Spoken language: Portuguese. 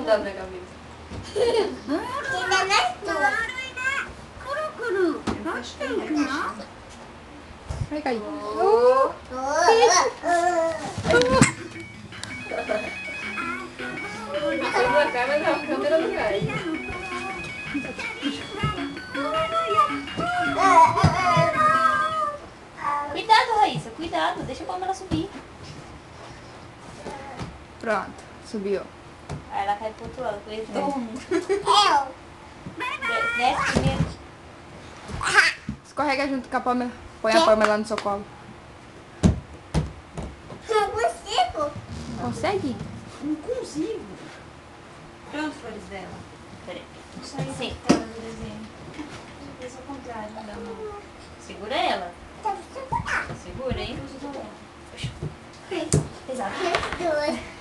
grudado na cabeça. Ainda nas duas. Vai cair. Pegou a cara, mas a câmera não cai. Cuidado, Raíssa, cuidado. Deixa a câmera subir. Pronto, subiu. Aí ela cai pro outro lado, com esse todo mundo. Eu. Desce primeiro. Escorrega junto com a Pamela. Põe a Pamela no seu colo. Não consigo. Consegue? Não consigo. Pronto, flores dela. Peraí. Sim. Esse é o contrário da mão. Segura ela. Tá segurando. Segura, hein? Usa o Pesado. Duas.